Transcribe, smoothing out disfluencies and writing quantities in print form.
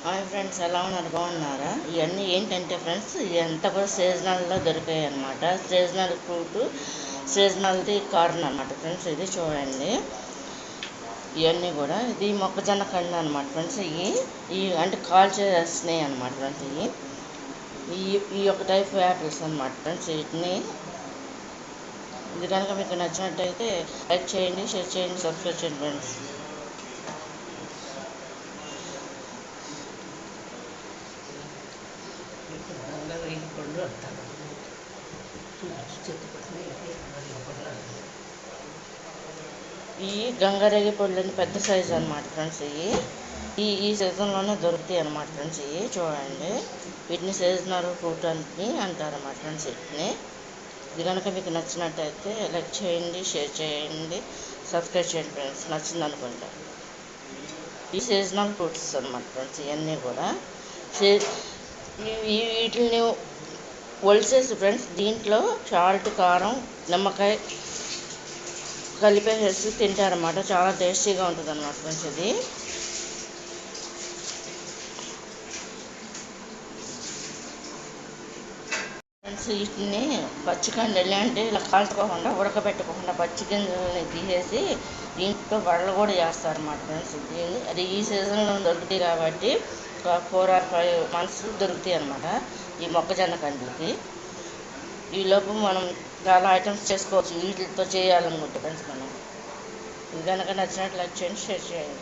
Hi friends, ఎలా ఉన్నారు? బాగున్నారా? ఇవన్నీ ఏంటంటే ఫ్రెండ్స్, ఇదంతా కూడా సీజనల్లో దొరికాయి అన్నమాట. సీజనల్ ఫ్రూట్, సీజనల్ది కార్న్ అనమాట ఫ్రెండ్స్. ఇది చూడండి, ఇవన్నీ కూడా ఇది మొక్కజొన్న కండి అనమాట ఫ్రెండ్స్. ఈ అంటే కాల్ చేస్తున్నాయి అనమాట ఫ్రెండ్స్. ఈ ఒక టైప్ యాపిల్స్ అనమాట ఫ్రెండ్స్. వీటిని ఇది కనుక మీకు నచ్చినట్టయితే లైక్ చేయండి, షేర్ చేయండి, సబ్స్క్రైబ్ చేయండి ఫ్రెండ్స్. ఈ గంగారేగి పళ్ళని పెద్ద సైజు అనమాట ఫ్రెండ్స్. ఈ సీజన్లోనే దొరుకుతాయి అనమాట ఫ్రెండ్స్. చూడండి, వీటిని సీజనల్ ఫ్రూట్ అని అంటారు అన్నమాట ఫ్రెండ్స్. వీటిని ఇది కనుక మీకు నచ్చినట్టయితే లైక్ చేయండి, షేర్ చేయండి, సబ్స్క్రైబ్ చేయండి ఫ్రెండ్స్. నచ్చింది అనుకుంటా. ఈ సీజనల్ ఫ్రూట్స్ అనమాట ఫ్రెండ్స్. ఇవన్నీ కూడా వీటిని ఒలిసేసి ఫ్రెండ్స్, దీంట్లో సాల్ట్, కారం, నిమ్మకాయ కలిపేసి తింటారన్నమాట. చాలా టేస్టీగా ఉంటుంది అన్నమాట ఫ్రెండ్స్. ఇది ఫ్రెండ్స్, వీటిని పచ్చికండలు అంటే ఇలా కాల్చుకోకుండా, ఉడకబెట్టుకోకుండా పచ్చి గింజలని తీసేసి దీంట్లో వడలు కూడా చేస్తారన్నమాట ఫ్రెండ్స్. అది ఈ సీజన్లో దొరుకుతాయి కాబట్టి 4 or 5 months దొరుకుతాయి అన్నమాట ఈ మొక్కజొన్న కండ్లకి. ఈలోపు మనం చాలా ఐటమ్స్ చేసుకోవచ్చు వీటితో చేయాలనుకుంటే ఫ్రెండ్స్. మనం ఇది కనుక నచ్చినట్లు లైక్ చేయండి, షేర్ చేయండి.